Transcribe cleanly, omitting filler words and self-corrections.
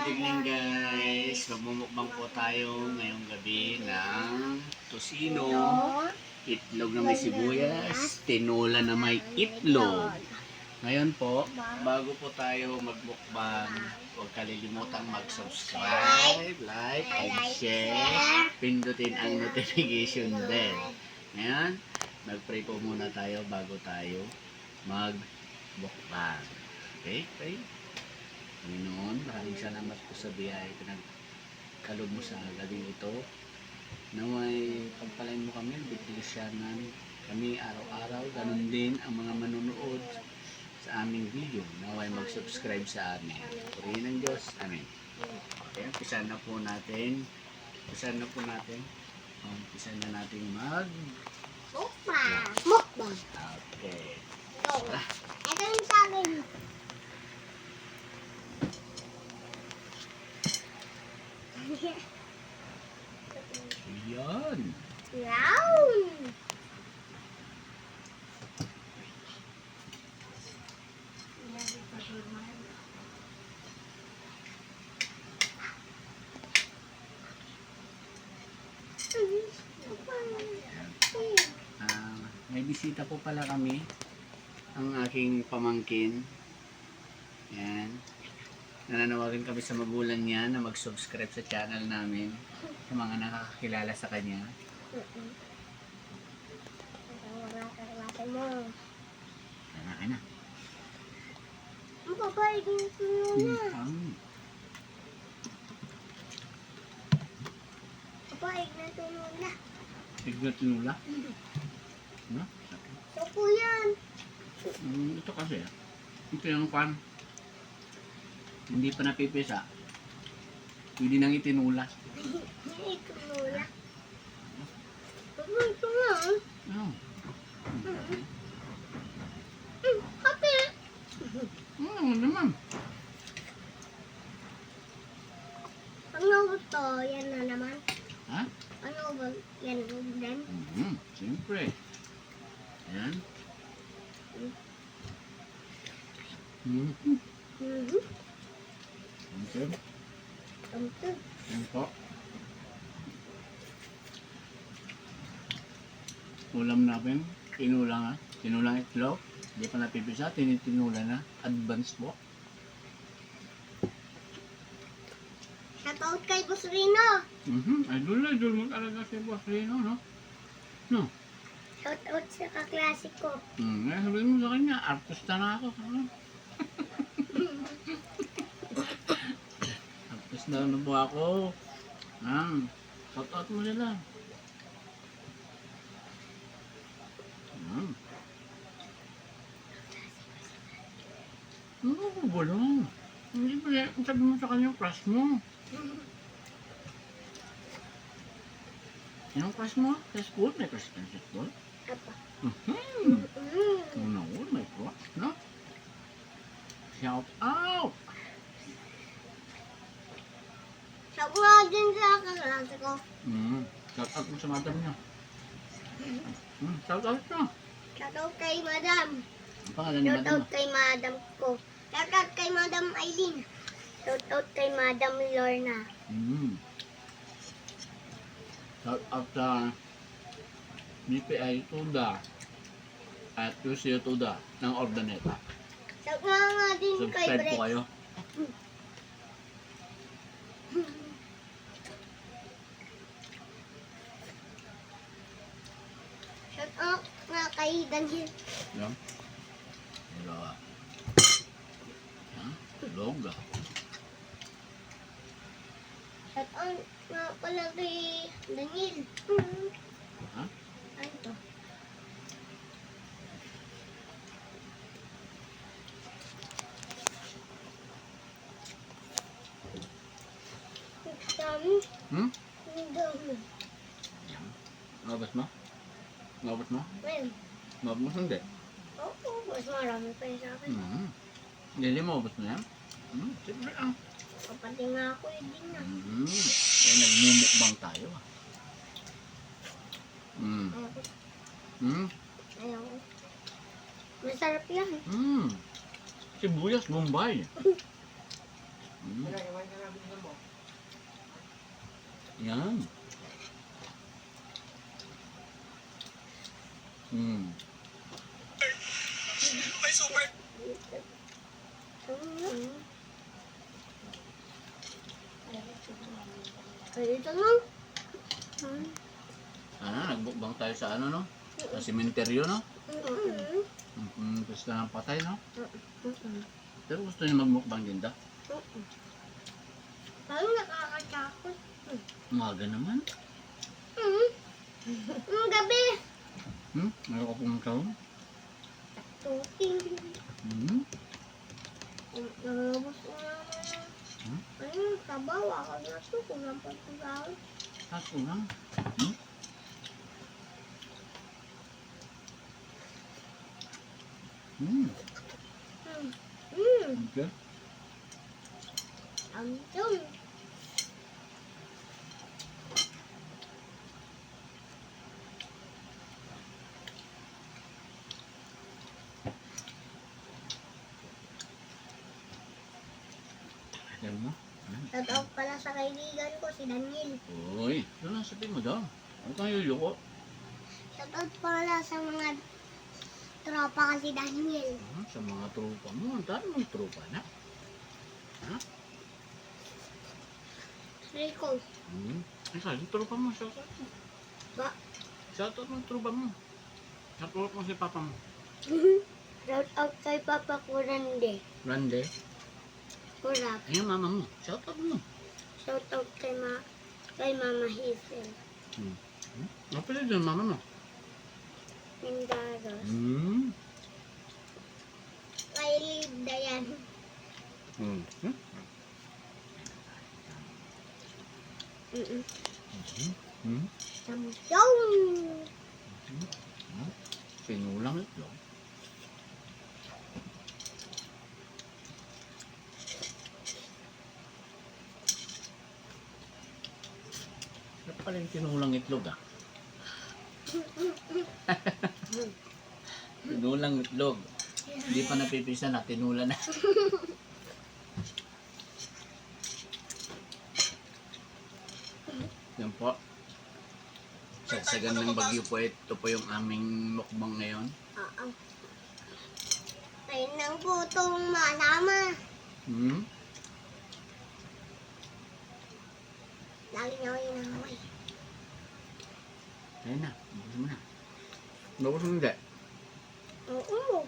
evening guys, magmumukbang po tayo ngayong gabi ng tosino, itlog na may sibuyas, tinola na may itlog. Ngayon po, bago po tayo magmukbang, huwag kalilimutang mag-subscribe, like, and share, pindutin ang notification bell. Ngayon, mag-pray po muna tayo bago tayo magmukbang. Okay, pray. Panginoon, maraming salamat po sa biyaya pinagkalob mo sa gabing ito. Naway pagpalain mo kami, bigtisyanan kami araw-araw, ganun din ang mga manonood sa aming video. Naway mag-subscribe sa amin. Purihin ng Diyos. Amen. Okay, umpisan na po natin. Umpisan na natin Mukbang. Okay. Ito yung sa akin. Yan. Round. May bisita po pala kami. Ang aking pamangkin. Yan. Nananawagan kami sa magulang niya na mag-subscribe sa channel namin sa mga nakakakilala sa kanya. Kailangan na. Ang babae din na. Babae na tunula. Tignan tinula? No? So po yan. Ito kasi. Ito yung pan. Hindi pa napipisa. Pwede nang itinula. Tunula. Ito nga. Oh. Happy. Naman. Ano ba to? Yan na naman. Ha? Ano ba? Yan din. Siyempre. Ayan. Okay. Ito. Ayan po. Ulam namin. Tinulang Tinulang itlog. Hindi pa napipisa. Tinitinula na. Advance po. Shoutout kay Boss Rino. Idol mo talaga si Boss Rino, no? No? Shoutout sa kaklase ko. Sabihin mo sa kanya, artista na ako. Artista na po ako. Shout out mo sila. Ano ko ba lang? Hindi ba sabi mo sa kanya yung crush mo? Anong crush mo? Sa school? May crush ka sa school? Apa. No, may crush, no? Shout out! Shout out din sa kaklase ko. Shout out mo sa madam niya. Shout out mo. Shoutout kay Madam. Ang pangalan ni madam Shoutout mo? kay Madam ko. Shoutout kay Madam Aileen. Shoutout kay Madam Lorna. Shout out sa BPI Tuda at QC Tuda ng Ordaneta. Shout nga din kay Subscribe Brett. po kayo. Shoutout nga kay Daniel. Yan. Dalawa. Yan. Loga. Shoutout nga pala kay Daniel. Ha? Ano to? Dami. Dami. Mabas mo? Mabas mo? Ayun. Mabas mo hindi? Oo, mas marami pa yun sa akin. Hindi mo mabas mo yan? Siyempre Kapati nga ako din na. Kaya nagmumukbang tayo. Ayoko. Hmm? Ayoko. Masarap yan. Sibuyas, Bombay. Yan. Hmm. Ito lang. Nagbukbang tayo sa ano, no? Sa sementeryo, no? Gusto na ng patay, no? Pero gusto niyo magmukbang din da? Parang nakakatakot. Umaga naman. Gabi. Meron ka pong taon? Tuting. Nalabas na naman. Ayun, sabaw. Ako na ito. Kung napagpagawa. Ako lang. Okay. Ang yun. Alam mo? Totoo pala sa kaibigan ko, si Daniel. Uy, ano lang sabihin mo daw? Ano kang yuyuko? Totoo pala sa mga tropa ka si Daniel. Sa mga tropa mo. Ang dami mong tropa na. Rico. Ikaw, yung tropa mo. Shoutout mo. Ba? Shoutout mo yung tropa mo. Shoutout mo si papa mo. Shout out kay Papa Kurande. Rande. Kurap. Ay, yung mama mo. Shoutout mo. Shout out kay Mama Hazel. Ano pala yung mama mo? Mindaros. Kay Liv Dayan. Samsung. Sinulang ito. Ano pala yung sinulang itlog Sinulang itlog. Hindi pa napipisa na, tinula na. Yan po. Sagsagan ng bagyo po, ito po yung aming mukbang ngayon. Oo. Ayun ang putong malama. Lagi niya ako inaway. Ayun na, buksan mo na. Buksan mo hindi. Oo.